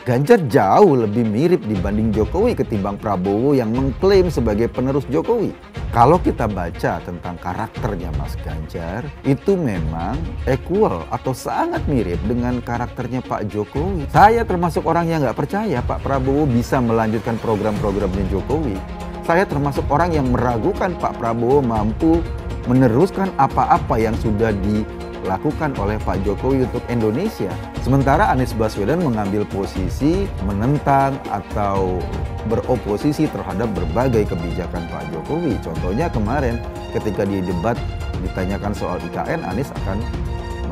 Ganjar jauh lebih mirip dibanding Jokowi ketimbang Prabowo yang mengklaim sebagai penerus Jokowi. Kalau kita baca tentang karakternya Mas Ganjar, itu memang equal atau sangat mirip dengan karakternya Pak Jokowi. Saya termasuk orang yang nggak percaya Pak Prabowo bisa melanjutkan program-programnya Jokowi. Saya termasuk orang yang meragukan Pak Prabowo mampu meneruskan apa-apa yang sudah dilakukan oleh Pak Jokowi untuk Indonesia. Sementara Anies Baswedan mengambil posisi menentang atau beroposisi terhadap berbagai kebijakan Pak Jokowi. Contohnya kemarin ketika di debat ditanyakan soal IKN, Anies akan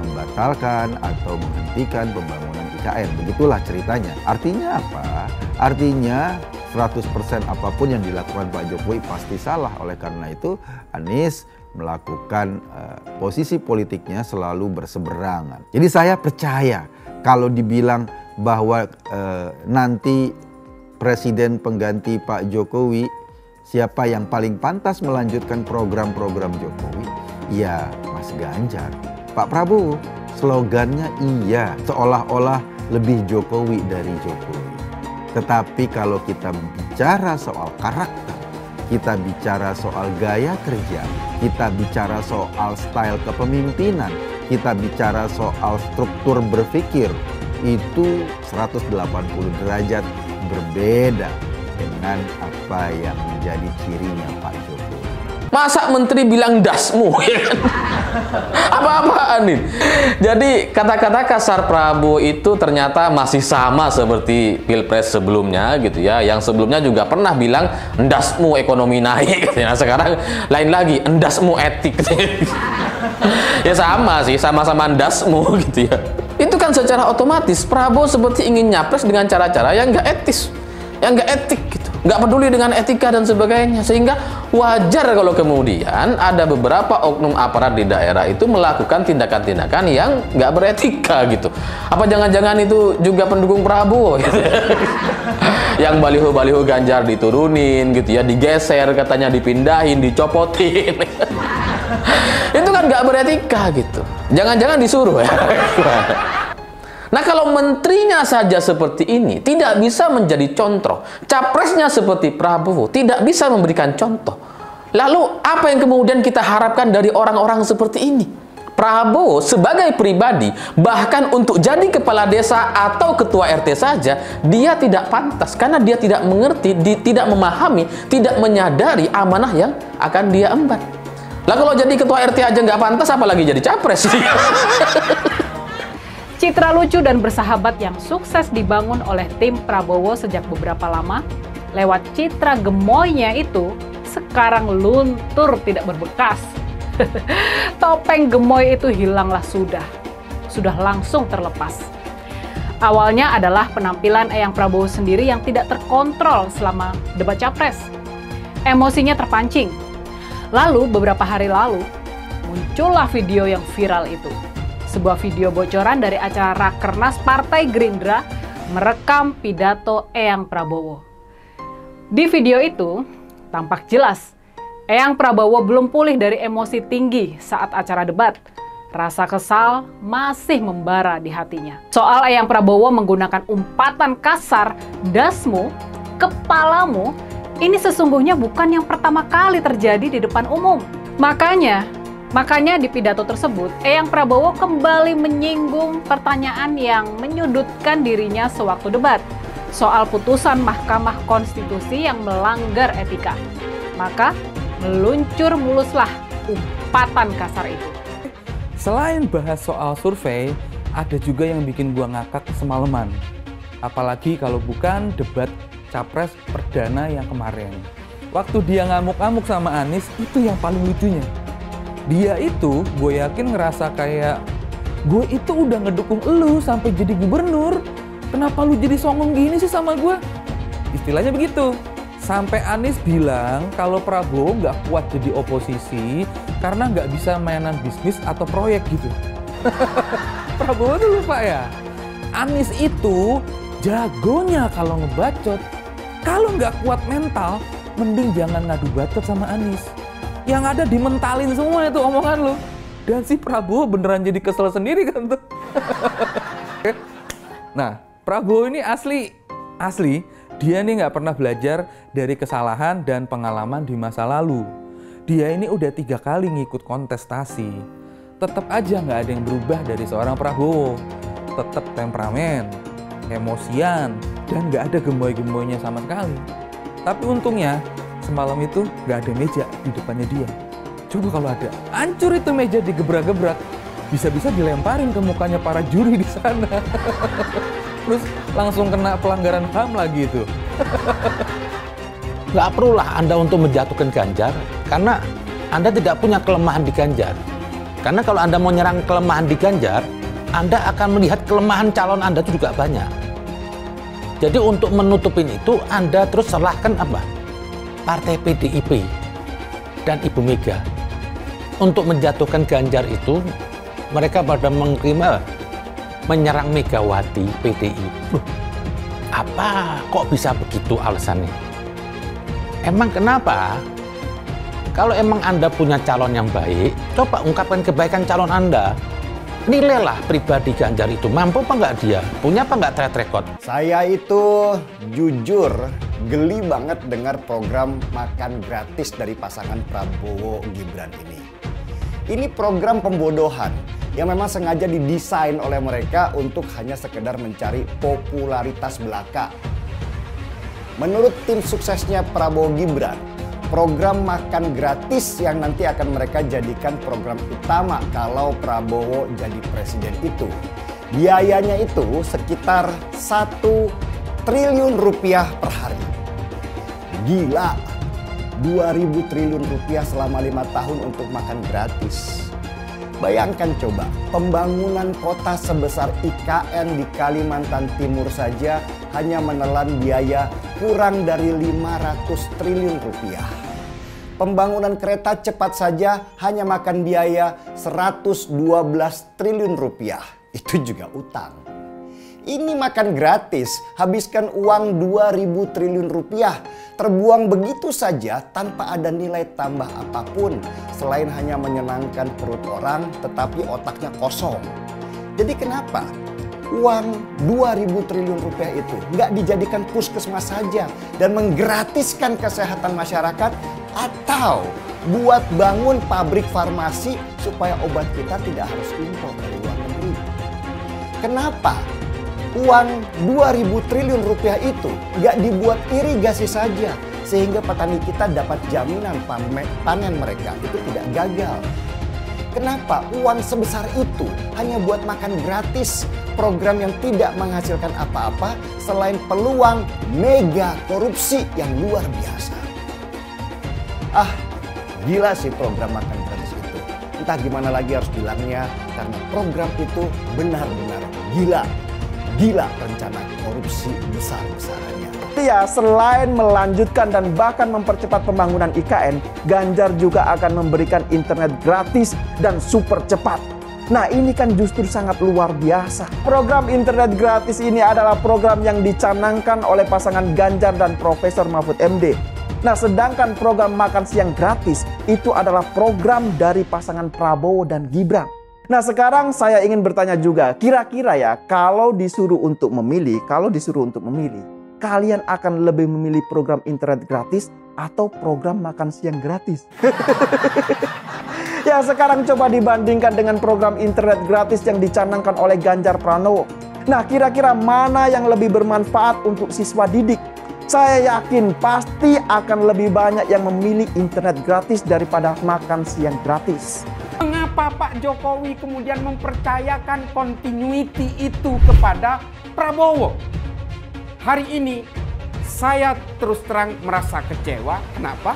membatalkan atau menghentikan pembangunan IKN. Begitulah ceritanya. Artinya apa? Artinya 100% apapun yang dilakukan Pak Jokowi pasti salah. Oleh karena itu Anies melakukan posisi politiknya selalu berseberangan. Jadi saya percaya kalau dibilang bahwa nanti presiden pengganti Pak Jokowi siapa yang paling pantas melanjutkan program-program Jokowi, ya Mas Ganjar. Pak Prabowo slogannya iya, seolah-olah lebih Jokowi dari Jokowi. Tetapi kalau kita bicara soal karakter, kita bicara soal gaya kerja, kita bicara soal style kepemimpinan, kita bicara soal struktur berpikir, itu 180 derajat berbeda dengan apa yang menjadi cirinya Pak Jokowi. Masa menteri bilang dasmu, ya kan? Apa-apaan nih? Jadi kata-kata kasar Prabowo itu ternyata masih sama seperti Pilpres sebelumnya gitu ya. Yang sebelumnya juga pernah bilang endasmu ekonomi naik gitu ya. Nah, sekarang lain lagi, endasmu etik gitu ya. Ya sama sih, sama-sama endasmu gitu ya. Itu kan secara otomatis Prabowo seperti ingin nyapres dengan cara-cara yang nggak etis, yang nggak etik gitu. Nggak peduli dengan etika dan sebagainya, sehingga wajar kalau kemudian ada beberapa oknum aparat di daerah itu melakukan tindakan-tindakan yang nggak beretika gitu. Apa jangan-jangan itu juga pendukung Prabowo gitu ya? Yang baliho-baliho Ganjar diturunin gitu ya, digeser, katanya dipindahin, dicopotin. Itu kan nggak beretika gitu. Jangan-jangan disuruh ya. Nah, kalau menterinya saja seperti ini tidak bisa menjadi contoh, capresnya seperti Prabowo tidak bisa memberikan contoh. Lalu apa yang kemudian kita harapkan dari orang-orang seperti ini? Prabowo sebagai pribadi, bahkan untuk jadi kepala desa atau ketua RT saja, dia tidak pantas karena dia tidak mengerti, tidak memahami, tidak menyadari amanah yang akan dia emban. Lah kalau jadi ketua RT aja nggak pantas, apalagi jadi capres. Citra lucu dan bersahabat yang sukses dibangun oleh tim Prabowo sejak beberapa lama, lewat citra gemoynya itu, sekarang luntur tidak berbekas. Topeng gemoy itu hilanglah sudah langsung terlepas. Awalnya adalah penampilan Eyang Prabowo sendiri yang tidak terkontrol selama debat capres. Emosinya terpancing. Lalu beberapa hari lalu, muncullah video yang viral itu. Sebuah video bocoran dari acara Rakernas Partai Gerindra merekam pidato Eyang Prabowo. Di video itu, tampak jelas Eyang Prabowo belum pulih dari emosi tinggi saat acara debat. Rasa kesal masih membara di hatinya. Soal Eyang Prabowo menggunakan umpatan kasar, dasmu, kepalamu, ini sesungguhnya bukan yang pertama kali terjadi di depan umum. Makanya di pidato tersebut, Eyang Prabowo kembali menyinggung pertanyaan yang menyudutkan dirinya sewaktu debat soal putusan Mahkamah Konstitusi yang melanggar etika. Maka meluncur muluslah umpatan kasar itu. Selain bahas soal survei, ada juga yang bikin gua ngakak semalaman. Apalagi kalau bukan debat capres perdana yang kemarin. Waktu dia ngamuk-ngamuk sama Anies, itu yang paling lucunya. Dia itu, gue yakin ngerasa kayak, gue itu udah ngedukung elu sampai jadi gubernur. Kenapa lu jadi songong gini sih sama gue? Istilahnya begitu. Sampai Anies bilang kalau Prabowo nggak kuat jadi oposisi karena nggak bisa mainan bisnis atau proyek gitu. Prabowo tuh lupa ya. Anies itu jagonya kalau ngebacot. Kalau nggak kuat mental, mending jangan ngadu bacot sama Anies. Yang ada dimentalin semua itu omongan lu. Dan si Prabowo beneran jadi kesel sendiri kan tuh. Nah, Prabowo ini asli dia nih nggak pernah belajar dari kesalahan dan pengalaman di masa lalu. Dia ini udah 3 kali ngikut kontestasi. Tetap aja nggak ada yang berubah dari seorang Prabowo. Tetap temperamen, emosian, dan nggak ada gemoy-gemoynya sama sekali. Tapi untungnya semalam itu nggak ada meja di depannya dia. Coba kalau ada, hancur itu meja, digebrak-gebrak. Bisa-bisa dilemparin ke mukanya para juri di sana. Terus langsung kena pelanggaran HAM lagi itu. Nggak perlulah Anda untuk menjatuhkan Ganjar, karena Anda tidak punya kelemahan di Ganjar. Karena kalau Anda mau nyerang kelemahan di Ganjar, Anda akan melihat kelemahan calon Anda itu juga banyak. Jadi untuk menutupin itu, Anda terus serahkan apa? Partai PDIP dan Ibu Mega. Untuk menjatuhkan Ganjar itu, mereka pada menyerang Megawati PDI. Loh, apa kok bisa begitu alasannya? Emang kenapa? Kalau emang Anda punya calon yang baik, coba ungkapkan kebaikan calon Anda. Nilailah pribadi Ganjar itu, mampu apa nggak dia? Punya apa nggak track record? Saya itu jujur geli banget dengar program makan gratis dari pasangan Prabowo Gibran ini. Ini program pembodohan yang memang sengaja didesain oleh mereka untuk hanya sekedar mencari popularitas belaka. Menurut tim suksesnya Prabowo Gibran, program makan gratis yang nanti akan mereka jadikan program utama kalau Prabowo jadi presiden itu, biayanya itu sekitar 1 triliun rupiah per hari. Gila, 2.000 triliun rupiah selama 5 tahun untuk makan gratis. Bayangkan coba, pembangunan kota sebesar IKN di Kalimantan Timur saja hanya menelan biaya kurang dari 500 triliun rupiah. Pembangunan kereta cepat saja hanya makan biaya 112 triliun rupiah. Itu juga utang. Ini makan gratis, habiskan uang 2.000 triliun rupiah. Terbuang begitu saja tanpa ada nilai tambah apapun. Selain hanya menyenangkan perut orang, tetapi otaknya kosong. Jadi kenapa uang 2.000 triliun rupiah itu nggak dijadikan puskesmas saja dan menggratiskan kesehatan masyarakat, atau buat bangun pabrik farmasi supaya obat kita tidak harus impor dari luar negeri? Kenapa uang 2.000 triliun rupiah itu nggak dibuat irigasi saja sehingga petani kita dapat jaminan panen mereka itu tidak gagal? Kenapa uang sebesar itu hanya buat makan gratis, program yang tidak menghasilkan apa-apa selain peluang mega korupsi yang luar biasa? Gila sih program makan gratis itu. Entah gimana lagi harus bilangnya, karena program itu benar-benar gila. Gila rencana korupsi besar-besarannya. Ya, selain melanjutkan dan bahkan mempercepat pembangunan IKN, Ganjar juga akan memberikan internet gratis dan super cepat. Nah, ini kan justru sangat luar biasa. Program internet gratis ini adalah program yang dicanangkan oleh pasangan Ganjar dan Profesor Mahfud MD. Nah, sedangkan program makan siang gratis itu adalah program dari pasangan Prabowo dan Gibran. Nah, sekarang saya ingin bertanya juga, kira-kira ya, kalau disuruh untuk memilih, kalian akan lebih memilih program internet gratis atau program makan siang gratis? Ya, sekarang coba dibandingkan dengan program internet gratis yang dicanangkan oleh Ganjar Pranowo. Nah, kira-kira mana yang lebih bermanfaat untuk siswa didik? Saya yakin pasti akan lebih banyak yang memilih internet gratis daripada makan siang gratis. Mengapa Pak Jokowi kemudian mempercayakan continuity itu kepada Prabowo? Hari ini saya terus terang merasa kecewa. Kenapa?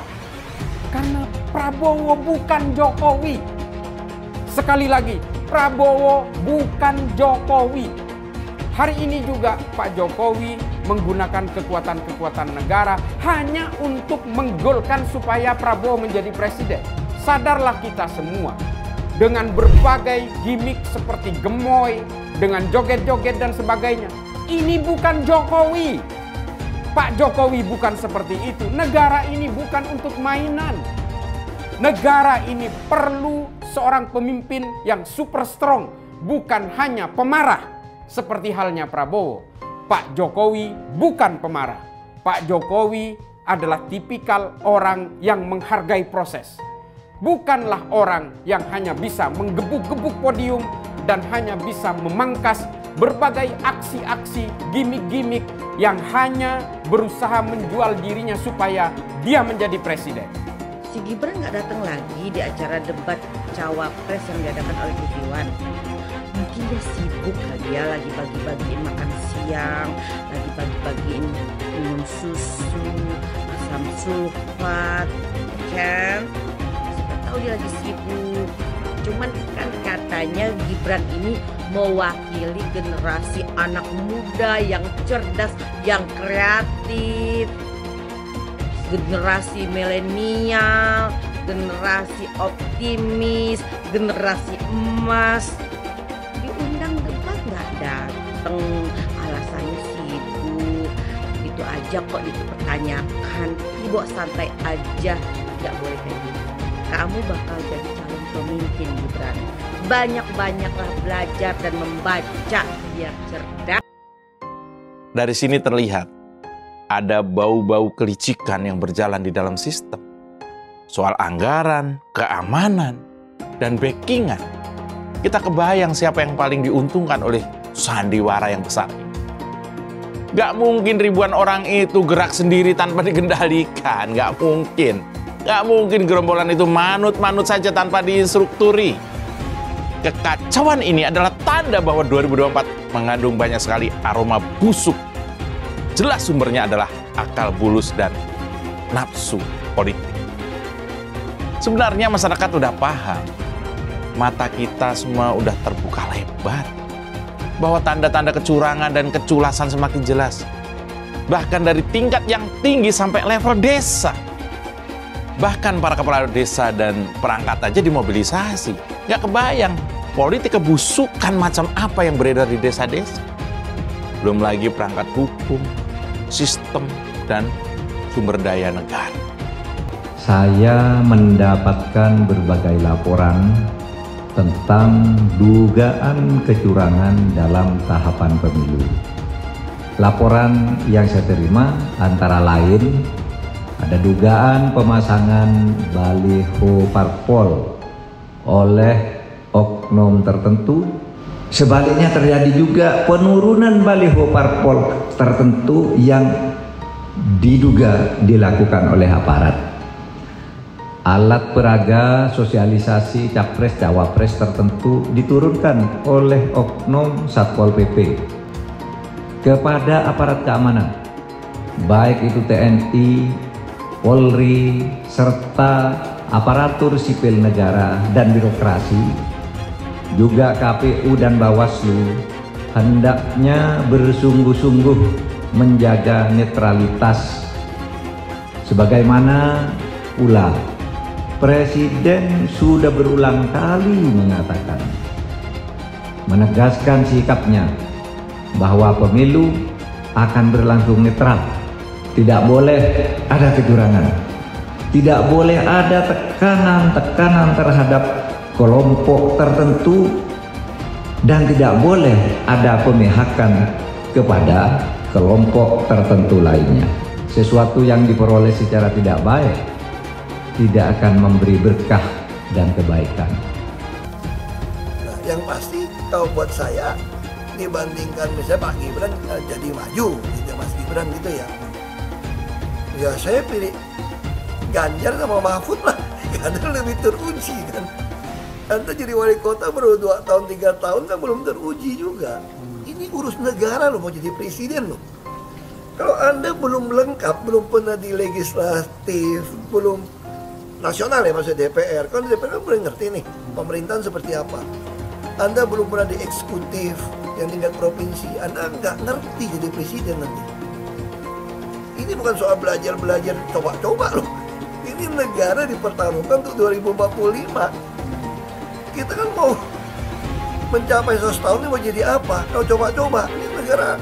Karena Prabowo bukan Jokowi. Sekali lagi, Prabowo bukan Jokowi. Hari ini juga Pak Jokowi menggunakan kekuatan-kekuatan negara hanya untuk menggolkan supaya Prabowo menjadi presiden. Sadarlah kita semua, dengan berbagai gimmick seperti gemoy, dengan joget-joget dan sebagainya. Ini bukan Jokowi. Pak Jokowi bukan seperti itu. Negara ini bukan untuk mainan. Negara ini perlu seorang pemimpin yang super strong, bukan hanya pemarah seperti halnya Prabowo. Pak Jokowi bukan pemarah. Pak Jokowi adalah tipikal orang yang menghargai proses. Bukanlah orang yang hanya bisa menggebuk-gebuk podium dan hanya bisa memangkas berbagai aksi-aksi, gimmick-gimmick yang hanya berusaha menjual dirinya supaya dia menjadi presiden. Si Gibran nggak datang lagi di acara debat cawapres yang diadakan oleh TV One. Mungkin dia sibuk kali ya, lagi bagi-bagiin makan siang, lagi bagi-bagiin minum susu, asam sulfat, kan? Siapa tahu dia lagi sibuk. Cuman kan katanya Gibran ini mewakili generasi anak muda yang cerdas, yang kreatif, generasi milenial, generasi optimis, generasi emas. Diundang debat nggak dateng, alasannya sibuk. Itu aja kok dipertanyakan. Ibu santai aja, nggak boleh kayak gitu. Kamu bakal jadi calon pemimpin, Gibran. Banyak-banyaklah belajar dan membaca biar cerdas. Dari sini terlihat ada bau-bau kelicikan yang berjalan di dalam sistem. Soal anggaran, keamanan, dan backingan. Kita kebayang siapa yang paling diuntungkan oleh sandiwara yang besar ini. Gak mungkin ribuan orang itu gerak sendiri tanpa dikendalikan. Gak mungkin. Gak mungkin gerombolan itu manut-manut saja tanpa diinstrukturi. Kekacauan ini adalah tanda bahwa 2024 mengandung banyak sekali aroma busuk. Jelas sumbernya adalah akal bulus dan nafsu politik. Sebenarnya masyarakat udah paham. Mata kita semua udah terbuka lebar. Bahwa tanda-tanda kecurangan dan keculasan semakin jelas. Bahkan dari tingkat yang tinggi sampai level desa. Bahkan para kepala desa dan perangkat aja dimobilisasi. Gak kebayang politik kebusukan macam apa yang beredar di desa-desa. Belum lagi perangkat hukum, sistem, dan sumber daya negara. Saya mendapatkan berbagai laporan tentang dugaan kecurangan dalam tahapan pemilu. Laporan yang saya terima antara lain ada dugaan pemasangan baliho parpol oleh oknum tertentu. Sebaliknya terjadi juga penurunan baliho parpol tertentu yang diduga dilakukan oleh aparat. Alat peraga sosialisasi capres cawapres tertentu diturunkan oleh oknum Satpol PP kepada aparat keamanan, baik itu TNI, Polri, serta aparatur sipil negara dan birokrasi, juga KPU dan Bawaslu, hendaknya bersungguh-sungguh menjaga netralitas. Sebagaimana pula Presiden sudah berulang kali mengatakan, menegaskan sikapnya bahwa pemilu akan berlangsung netral. Tidak boleh ada kecurangan, tidak boleh ada tekanan-tekanan terhadap kelompok tertentu, dan tidak boleh ada pemihakan kepada kelompok tertentu lainnya. Sesuatu yang diperoleh secara tidak baik tidak akan memberi berkah dan kebaikan. Nah, yang pasti kalau buat saya dibandingkan misalnya Pak Gibran jadi maju gitu, Mas Gibran gitu ya. Ya saya pilih Ganjar sama Mahfud lah, karena lebih teruji kan. Anda jadi wali kota baru 2 tahun 3 tahun kan belum teruji juga. Ini urus negara loh, mau jadi presiden loh. Kalau Anda belum lengkap, belum pernah di legislatif, belum nasional ya maksudnya DPR, kan DPR kan boleh ngerti nih pemerintahan seperti apa. Anda belum pernah di eksekutif yang tingkat provinsi, Anda nggak ngerti jadi presiden nanti. Ini bukan soal belajar-belajar coba-coba loh. Ini negara dipertaruhkan untuk 2045. Kita kan mau mencapai 100 tahun ini mau jadi apa? Kalau coba-coba, ini negara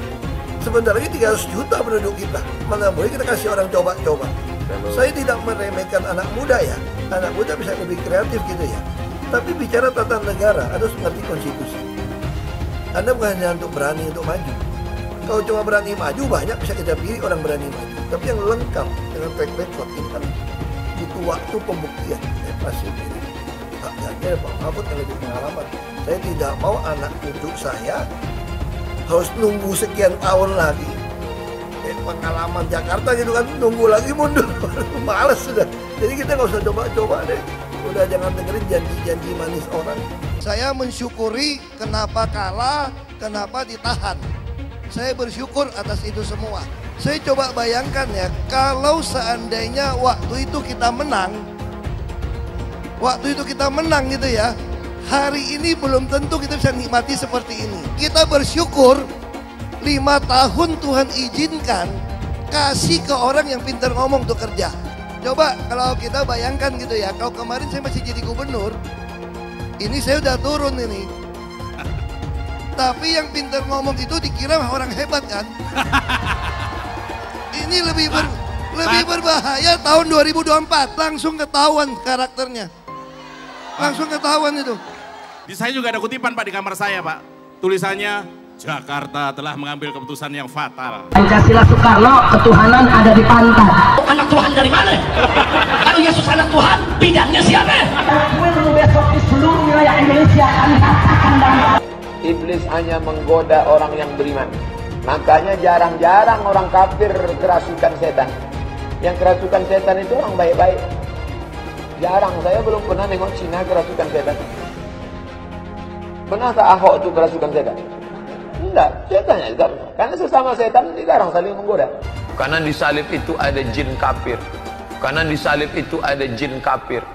sebentar lagi 300 juta penduduk kita. Mana boleh kita kasih orang coba-coba. Saya tidak meremehkan anak muda ya. Anak muda bisa lebih kreatif gitu ya. Tapi bicara tata negara, harus mengerti konstitusi. Anda bukan hanya untuk berani untuk maju. Kalau cuma berani maju, banyak bisa kita pilih orang berani maju. Tapi yang lengkap dengan track record ini kan butuh waktu pembuktian. Saya pasti pilih Pak Ganjar, Pak Mahfud yang lebih pengalaman. Saya tidak mau anak cucu saya harus nunggu sekian tahun lagi. Pengalaman Jakarta gitu kan, nunggu lagi mundur. Males sudah. Jadi kita nggak usah coba-coba deh. Udah jangan dengerin janji-janji manis orang. Saya mensyukuri kenapa kalah, kenapa ditahan. Saya bersyukur atas itu semua. Saya coba bayangkan ya, kalau seandainya waktu itu kita menang gitu ya, hari ini belum tentu kita bisa nikmati seperti ini. Kita bersyukur 5 tahun Tuhan izinkan kasih ke orang yang pintar ngomong untuk kerja. Coba kalau kita bayangkan gitu ya, kalau kemarin saya masih jadi gubernur, ini saya udah turun ini. Tapi yang pintar ngomong itu dikira orang hebat kan? Ini lebih berbahaya tahun 2024. Langsung ketahuan karakternya. Langsung ketahuan itu. Di saya juga ada kutipan Pak di kamar saya Pak. Tulisannya, Jakarta telah mengambil keputusan yang fatal. Pancasila Soekarno, ketuhanan ada di pantat. Anak Tuhan dari mana? Kalau Yesus anak Tuhan, bidangnya siapa? Besok di seluruh wilayah Indonesia kami katakan dan Iblis hanya menggoda orang yang beriman. Makanya jarang-jarang orang kafir kerasukan setan. Yang kerasukan setan itu orang baik-baik. Jarang, saya belum pernah nengok Cina kerasukan setan. Pernah tak Ahok itu kerasukan setan? Enggak, setannya juga pernah. Karena sesama setan dilarang saling menggoda. Karena di salib itu ada jin kafir. Karena di salib itu ada jin kafir.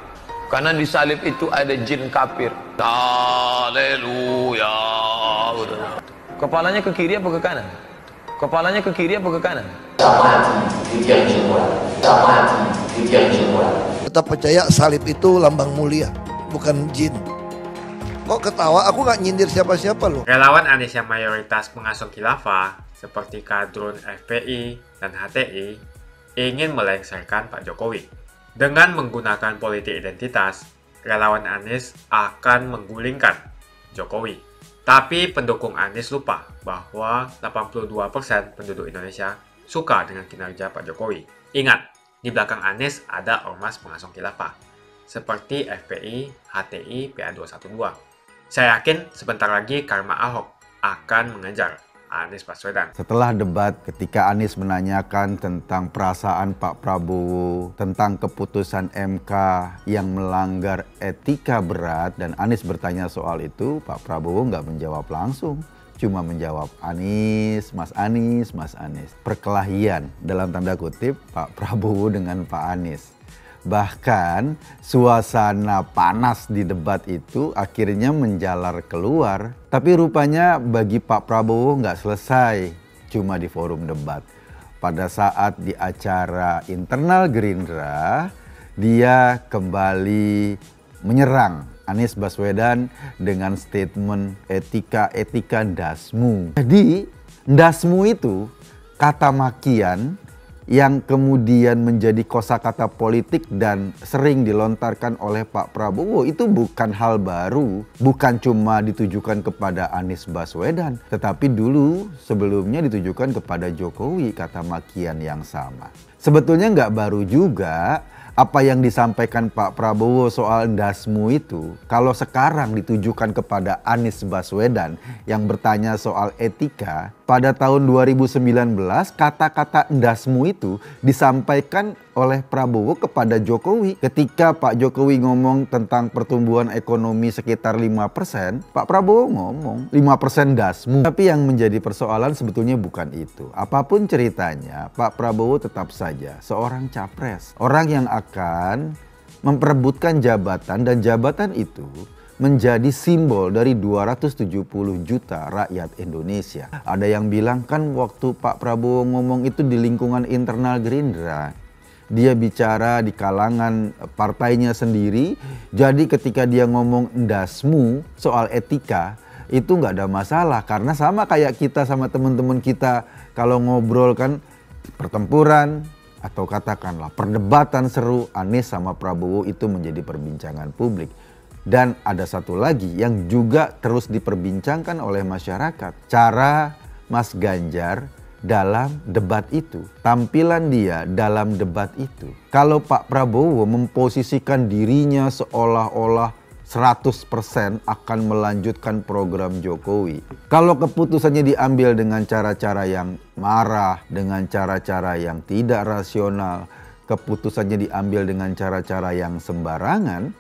Karena di salib itu ada jin kafir. Haleluya. Kepalanya ke kiri apa ke kanan? Kepalanya ke kiri apa ke kanan? Tetap percaya salib itu lambang mulia, bukan jin. Kok ketawa? Aku nggak nyindir siapa-siapa loh. Relawan Anies yang mayoritas mengasuh khilafah, seperti kadrun FPI dan HTI, ingin melengsarkan Pak Jokowi. Dengan menggunakan politik identitas, relawan Anies akan menggulingkan Jokowi. Tapi pendukung Anies lupa bahwa 82% penduduk Indonesia suka dengan kinerja Pak Jokowi. Ingat, di belakang Anies ada ormas pengasuh khilafah, seperti FPI, HTI, PA212. Saya yakin sebentar lagi karma Ahok akan mengejar Anies Baswedan. Setelah debat, ketika Anies menanyakan tentang perasaan Pak Prabowo, tentang keputusan MK yang melanggar etika berat, dan Anies bertanya soal itu, Pak Prabowo nggak menjawab langsung. Cuma menjawab, Anies, Mas Anies, Mas Anies. Perkelahian, dalam tanda kutip, Pak Prabowo dengan Pak Anies. Bahkan suasana panas di debat itu akhirnya menjalar keluar. Tapi rupanya bagi Pak Prabowo nggak selesai cuma di forum debat. Pada saat di acara internal Gerindra, dia kembali menyerang Anies Baswedan dengan statement etika ndasmu. Jadi ndasmu itu kata makian yang kemudian menjadi kosakata politik dan sering dilontarkan oleh Pak Prabowo. Itu bukan hal baru, bukan cuma ditujukan kepada Anies Baswedan, tetapi dulu sebelumnya ditujukan kepada Jokowi kata makian yang sama. Sebetulnya nggak baru juga apa yang disampaikan Pak Prabowo soal ndasmu itu, kalau sekarang ditujukan kepada Anies Baswedan yang bertanya soal etika, pada tahun 2019 kata-kata ndasmu itu disampaikan oleh Prabowo kepada Jokowi. Ketika Pak Jokowi ngomong tentang pertumbuhan ekonomi sekitar 5%, Pak Prabowo ngomong 5% ndasmu. Tapi yang menjadi persoalan sebetulnya bukan itu. Apapun ceritanya, Pak Prabowo tetap saja seorang capres. Orang yang akan memperebutkan jabatan, dan jabatan itu menjadi simbol dari 270 juta rakyat Indonesia. Ada yang bilang kan waktu Pak Prabowo ngomong itu di lingkungan internal Gerindra. Dia bicara di kalangan partainya sendiri. Jadi ketika dia ngomong ndasmu soal etika, itu nggak ada masalah. Karena sama kayak kita sama teman-teman kita kalau ngobrol kan pertempuran atau katakanlah perdebatan seru Anies sama Prabowo itu menjadi perbincangan publik. Dan ada satu lagi yang juga terus diperbincangkan oleh masyarakat. Cara Mas Ganjar dalam debat itu, tampilan dia dalam debat itu. Kalau Pak Prabowo memposisikan dirinya seolah-olah 100% akan melanjutkan program Jokowi. Kalau keputusannya diambil dengan cara-cara yang marah, dengan cara-cara yang tidak rasional, keputusannya diambil dengan cara-cara yang sembarangan,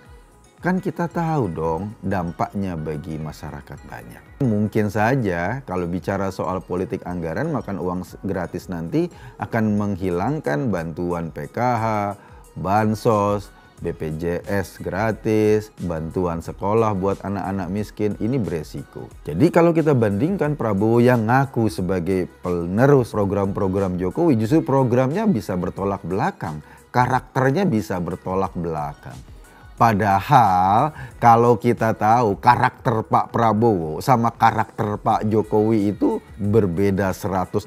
kan kita tahu dong dampaknya bagi masyarakat banyak. Mungkin saja kalau bicara soal politik anggaran, makan uang gratis nanti akan menghilangkan bantuan PKH, bansos, BPJS gratis, bantuan sekolah buat anak-anak miskin. Ini beresiko. Jadi kalau kita bandingkan Prabowo yang ngaku sebagai penerus program-program Jokowi, justru programnya bisa bertolak belakang, karakternya bisa bertolak belakang. Padahal kalau kita tahu karakter Pak Prabowo sama karakter Pak Jokowi itu berbeda 180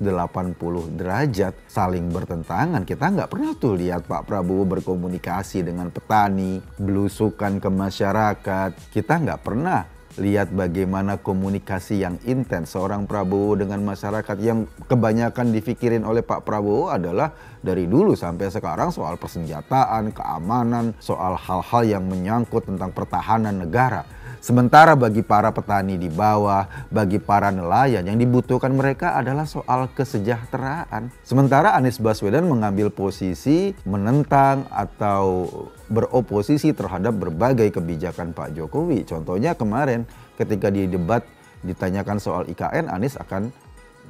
derajat, saling bertentangan. Kita nggak pernah tuh lihat Pak Prabowo berkomunikasi dengan petani, belusukan ke masyarakat. Kita nggak pernah lihat bagaimana komunikasi yang intens seorang Prabowo dengan masyarakat. Yang kebanyakan dipikirin oleh Pak Prabowo adalah dari dulu sampai sekarang soal persenjataan, keamanan, soal hal-hal yang menyangkut tentang pertahanan negara. Sementara bagi para petani di bawah, bagi para nelayan, yang dibutuhkan mereka adalah soal kesejahteraan. Sementara Anies Baswedan mengambil posisi menentang atau beroposisi terhadap berbagai kebijakan Pak Jokowi. Contohnya kemarin ketika di debat ditanyakan soal IKN, Anies akan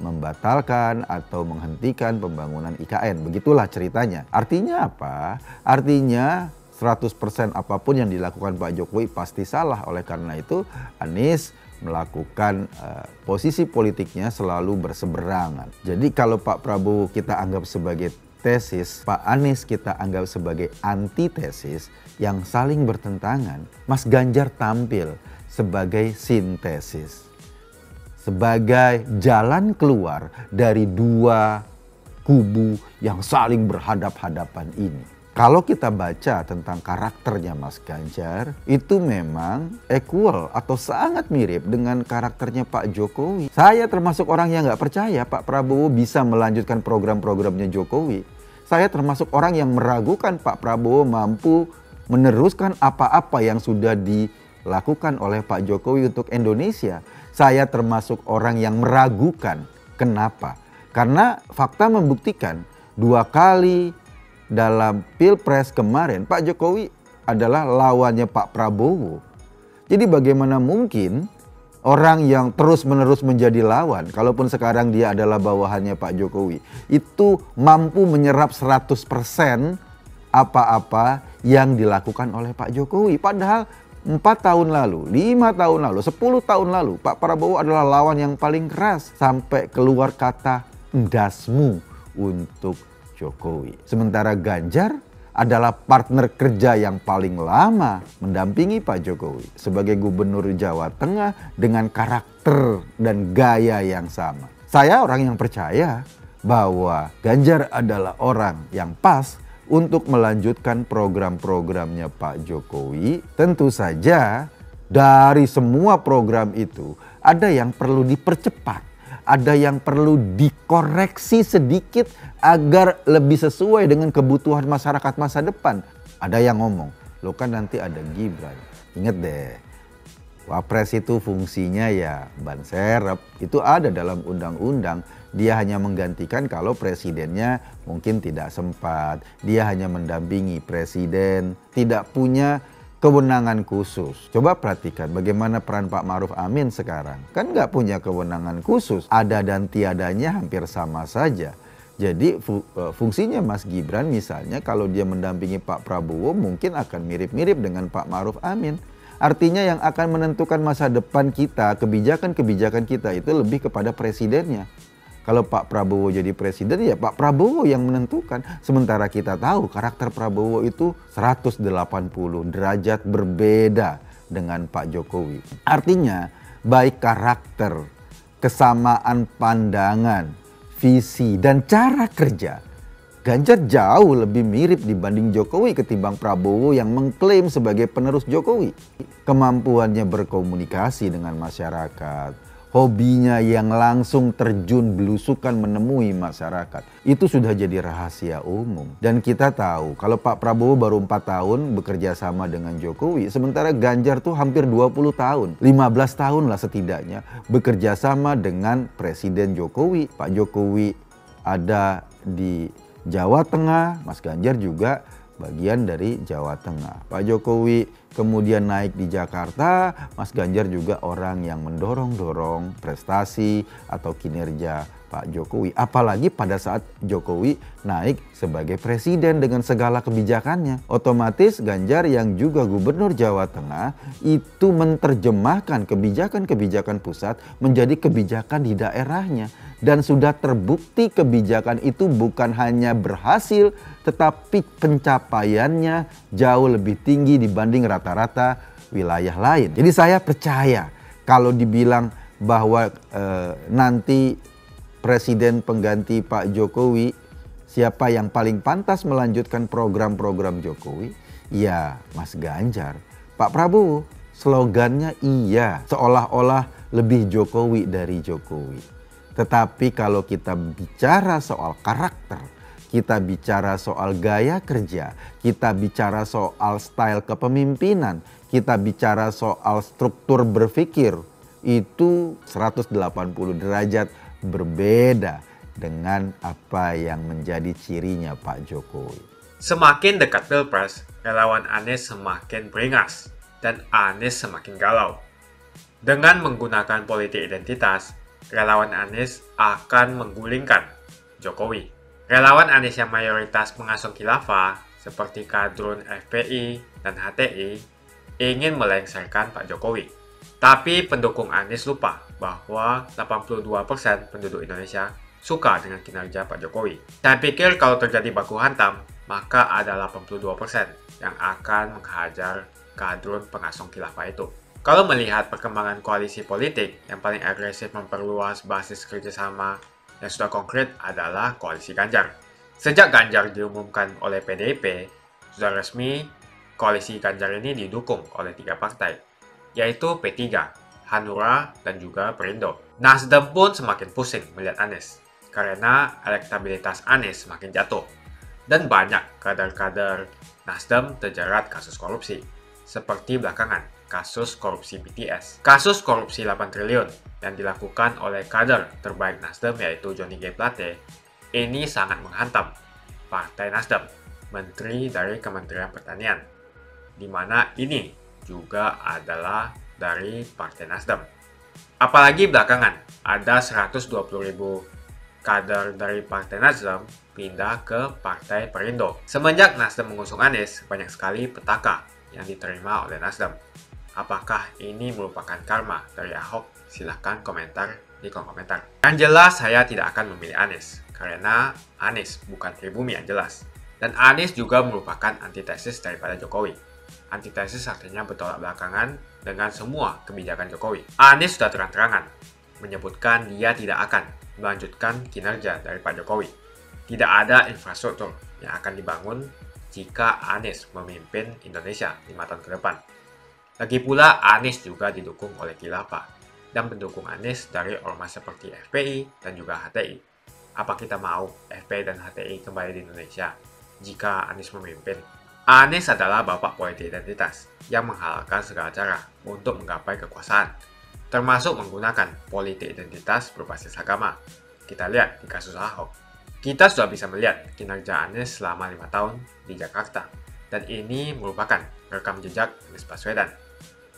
membatalkan atau menghentikan pembangunan IKN. Begitulah ceritanya. Artinya apa? Artinya 100% apapun yang dilakukan Pak Jokowi pasti salah. Oleh karena itu Anies melakukan posisi politiknya selalu berseberangan. Jadi kalau Pak Prabowo kita anggap sebagai tesis, Pak Anies kita anggap sebagai antitesis yang saling bertentangan, Mas Ganjar tampil sebagai sintesis, sebagai jalan keluar dari dua kubu yang saling berhadap-hadapan ini. Kalau kita baca tentang karakternya Mas Ganjar, itu memang equal atau sangat mirip dengan karakternya Pak Jokowi. Saya termasuk orang yang nggak percaya Pak Prabowo bisa melanjutkan program-programnya Jokowi. Saya termasuk orang yang meragukan Pak Prabowo mampu meneruskan apa-apa yang sudah dilakukan oleh Pak Jokowi untuk Indonesia. Saya termasuk orang yang meragukan. Kenapa? Karena fakta membuktikan 2 kali dalam Pilpres kemarin, Pak Jokowi adalah lawannya Pak Prabowo. Jadi bagaimana mungkin orang yang terus-menerus menjadi lawan, kalaupun sekarang dia adalah bawahannya Pak Jokowi, itu mampu menyerap 100% apa-apa yang dilakukan oleh Pak Jokowi. Padahal 4 tahun lalu, 5 tahun lalu, 10 tahun lalu, Pak Prabowo adalah lawan yang paling keras. Sampai keluar kata endasmu untuk Jokowi. Sementara Ganjar adalah partner kerja yang paling lama mendampingi Pak Jokowi sebagai gubernur Jawa Tengah dengan karakter dan gaya yang sama. Saya orang yang percaya bahwa Ganjar adalah orang yang pas untuk melanjutkan program-programnya Pak Jokowi. Tentu saja dari semua program itu ada yang perlu dipercepat. Ada yang perlu dikoreksi sedikit agar lebih sesuai dengan kebutuhan masyarakat masa depan. Ada yang ngomong, lo kan nanti ada Gibran. Ingat deh, Wapres itu fungsinya ya ban serep. Itu ada dalam undang-undang. Dia hanya menggantikan kalau presidennya mungkin tidak sempat. Dia hanya mendampingi presiden, tidak punya kewenangan khusus. Coba perhatikan bagaimana peran Pak Ma'ruf Amin sekarang. Kan nggak punya kewenangan khusus. Ada dan tiadanya hampir sama saja. Jadi fungsinya Mas Gibran misalnya kalau dia mendampingi Pak Prabowo mungkin akan mirip-mirip dengan Pak Ma'ruf Amin. Artinya yang akan menentukan masa depan kita, kebijakan-kebijakan kita itu lebih kepada presidennya. Kalau Pak Prabowo jadi presiden, ya Pak Prabowo yang menentukan. Sementara kita tahu karakter Prabowo itu 180 derajat berbeda dengan Pak Jokowi. Artinya, baik karakter, kesamaan pandangan, visi, dan cara kerja, Ganjar jauh lebih mirip dibanding Jokowi ketimbang Prabowo yang mengklaim sebagai penerus Jokowi. Kemampuannya berkomunikasi dengan masyarakat, hobinya yang langsung terjun belusukan menemui masyarakat. Itu sudah jadi rahasia umum. Dan kita tahu kalau Pak Prabowo baru 4 tahun bekerja sama dengan Jokowi, sementara Ganjar tuh hampir 20 tahun, 15 tahun lah setidaknya bekerja sama dengan Presiden Jokowi. Pak Jokowi ada di Jawa Tengah, Mas Ganjar juga bagian dari Jawa Tengah. Pak Jokowi kemudian naik di Jakarta, Mas Ganjar juga orang yang mendorong-dorong prestasi atau kinerja Pak Jokowi. Apalagi pada saat Jokowi naik sebagai presiden dengan segala kebijakannya. Otomatis Ganjar yang juga gubernur Jawa Tengah itu menerjemahkan kebijakan-kebijakan pusat menjadi kebijakan di daerahnya. Dan sudah terbukti kebijakan itu bukan hanya berhasil, tetapi pencapaiannya jauh lebih tinggi dibanding rata-rata wilayah lain. Jadi saya percaya kalau dibilang bahwa nanti presiden pengganti Pak Jokowi, siapa yang paling pantas melanjutkan program-program Jokowi? Ya Mas Ganjar. Pak Prabowo slogannya iya, seolah-olah lebih Jokowi dari Jokowi. Tetapi kalau kita bicara soal karakter, kita bicara soal gaya kerja, kita bicara soal style kepemimpinan, kita bicara soal struktur berpikir, itu 180 derajat berbeda dengan apa yang menjadi cirinya Pak Jokowi. Semakin dekat Pilpres, relawan Anies semakin beringas dan Anies semakin galau. Dengan menggunakan politik identitas, relawan Anies akan menggulingkan Jokowi. Relawan Anies yang mayoritas mengusung khilafah seperti kadrun FPI dan HTI ingin melengsarkan Pak Jokowi. Tapi pendukung Anies lupa bahwa 82% penduduk Indonesia suka dengan kinerja Pak Jokowi. Saya pikir kalau terjadi baku hantam, maka ada 82% yang akan menghajar kadrun pengusung khilafah itu. Kalau melihat perkembangan koalisi politik, yang paling agresif memperluas basis kerjasama yang sudah konkret adalah koalisi Ganjar. Sejak Ganjar diumumkan oleh PDIP, sudah resmi koalisi Ganjar ini didukung oleh 3 partai, yaitu P3, Hanura, dan juga Perindo. Nasdem pun semakin pusing melihat Anies, karena elektabilitas Anies semakin jatuh. Dan banyak kader-kader Nasdem terjerat kasus korupsi, seperti belakangan kasus korupsi BTS. Kasus korupsi 8 triliun yang dilakukan oleh kader terbaik Nasdem yaitu Johnny G. Plate ini sangat menghantam Partai Nasdem, menteri dari Kementerian Pertanian, di mana ini juga adalah dari Partai Nasdem. Apalagi belakangan ada 120.000 kader dari Partai Nasdem pindah ke Partai Perindo. Semenjak Nasdem mengusung Anies, banyak sekali petaka yang diterima oleh Nasdem. Apakah ini merupakan karma dari Ahok? Silahkan komentar di kolom komentar. Yang jelas saya tidak akan memilih Anies, karena Anies bukan pribumi yang jelas. Dan Anies juga merupakan antitesis daripada Jokowi. Antitesis artinya bertolak belakangan dengan semua kebijakan Jokowi. Anies sudah terang-terangan menyebutkan dia tidak akan melanjutkan kinerja dari Pak Jokowi. Tidak ada infrastruktur yang akan dibangun jika Anies memimpin Indonesia 5 tahun ke depan. Lagi pula, Anies juga didukung oleh khilafah dan pendukung Anies dari ormas seperti FPI dan juga HTI. Apa kita mau FPI dan HTI kembali di Indonesia jika Anies memimpin? Anies adalah bapak politik identitas yang menghalalkan segala cara untuk menggapai kekuasaan, termasuk menggunakan politik identitas berbasis agama. Kita lihat di kasus Ahok. Kita sudah bisa melihat kinerja Anies selama 5 tahun di Jakarta, dan ini merupakan rekam jejak Anies Baswedan.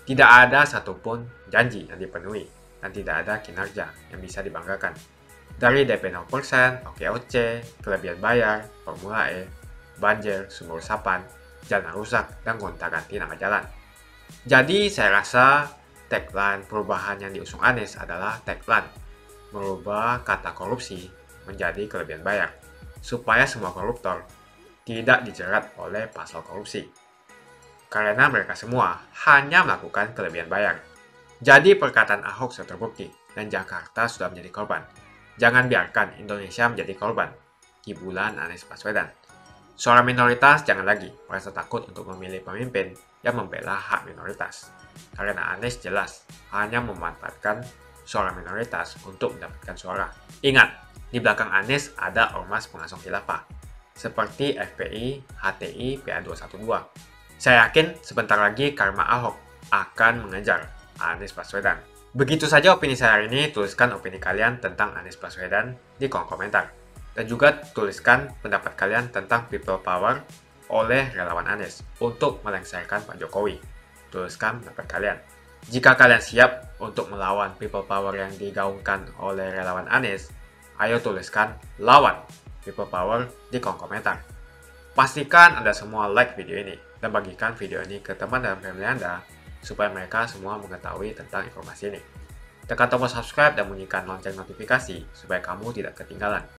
Tidak ada satupun janji yang dipenuhi dan tidak ada kinerja yang bisa dibanggakan. Dari DP 0%, OKOC, kelebihan bayar, Formula E, banjir, sumur resapan, jalan rusak, dan gonta-ganti nama jalan. Jadi saya rasa tagline perubahan yang diusung Anies adalah tagline merubah kata korupsi menjadi kelebihan bayar, supaya semua koruptor tidak dijerat oleh pasal korupsi. Karena mereka semua hanya melakukan kelebihan bayar. Jadi perkataan Ahok sudah terbukti dan Jakarta sudah menjadi korban. Jangan biarkan Indonesia menjadi korban kibulan Anies Baswedan. Suara minoritas jangan lagi merasa takut untuk memilih pemimpin yang membela hak minoritas. Karena Anies jelas hanya memanfaatkan suara minoritas untuk mendapatkan suara. Ingat, di belakang Anies ada ormas pengasuh khilafah, seperti FPI, HTI, PA212. Saya yakin sebentar lagi karma Ahok akan mengejar Anies Baswedan. Begitu saja opini saya hari ini. Tuliskan opini kalian tentang Anies Baswedan di kolom komentar. Dan juga tuliskan pendapat kalian tentang people power oleh relawan Anies untuk melengsarkan Pak Jokowi. Tuliskan pendapat kalian. Jika kalian siap untuk melawan people power yang digaungkan oleh relawan Anies, ayo tuliskan lawan people power di kolom komentar. Pastikan Anda semua like video ini dan bagikan video ini ke teman dan family Anda supaya mereka semua mengetahui tentang informasi ini. Tekan tombol subscribe dan bunyikan lonceng notifikasi supaya kamu tidak ketinggalan